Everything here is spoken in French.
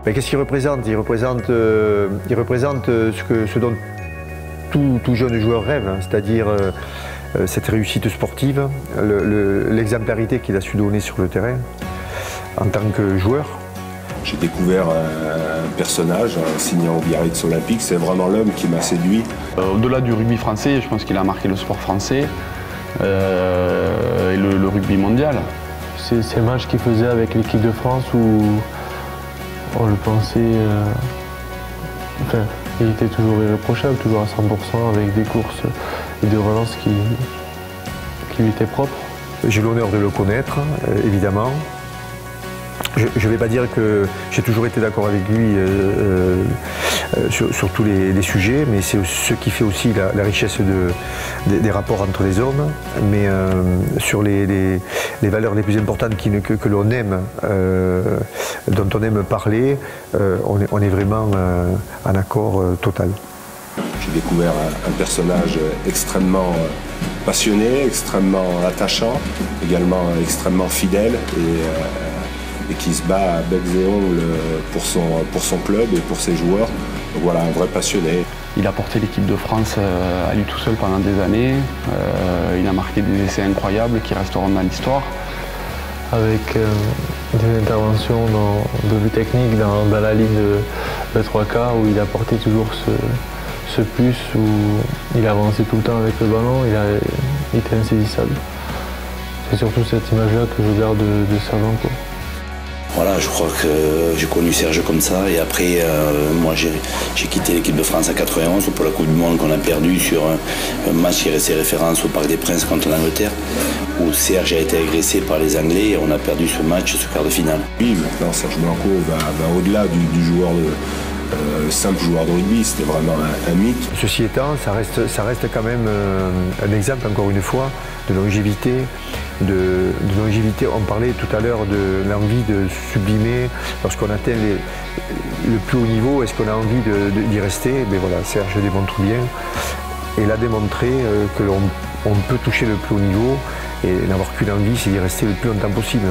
Qu'est-ce qu'il représente? Il représente ce dont tout jeune joueur rêve, hein, c'est-à-dire cette réussite sportive, l'exemplarité qu'il a su donner sur le terrain en tant que joueur. J'ai découvert un personnage en signant au Biarritz Olympique, c'est vraiment l'homme qui m'a séduit. Au-delà du rugby français, je pense qu'il a marqué le sport français et le rugby mondial. C'est ces matchs qu'il faisait avec l'équipe de France où on le pensait... il était toujours irréprochable, toujours à 100% avec des courses et des relances qui lui étaient propres. J'ai l'honneur de le connaître, évidemment. Je ne vais pas dire que j'ai toujours été d'accord avec lui sur tous les sujets, mais c'est ce qui fait aussi la richesse des rapports entre les hommes. Mais sur les valeurs les plus importantes que l'on aime, dont on aime parler, on est vraiment en accord total. J'ai découvert un personnage extrêmement passionné, extrêmement attachant, également extrêmement fidèle et qui se bat à becs et ongles pour son club et pour ses joueurs. Donc voilà, un vrai passionné. Il a porté l'équipe de France à lui tout seul pendant des années. Il a marqué des essais incroyables qui resteront dans l'histoire. Avec des interventions de vue technique dans la ligne de 3 quarts où il apportait toujours ce plus, où il avançait tout le temps avec le ballon, il était insaisissable. C'est surtout cette image-là que je garde de Savant. Voilà, je crois que j'ai connu Serge comme ça et après moi j'ai quitté l'équipe de France en 91 pour la Coupe du Monde qu'on a perdu sur un match qui restait référence au Parc des Princes contre l'Angleterre où Serge a été agressé par les Anglais et on a perdu ce match, ce quart de finale. Oui, maintenant Serge Blanco va au-delà du joueur simple joueur de rugby, c'était vraiment un mythe. Ceci étant, ça reste quand même un exemple, encore une fois, de longévité. On parlait tout à l'heure de l'envie de sublimer lorsqu'on atteint le plus haut niveau, est-ce qu'on a envie d'y rester? Mais voilà, Serge démontre bien et il a démontré que l'on peut toucher le plus haut niveau et n'avoir qu'une envie, c'est d'y rester le plus longtemps possible.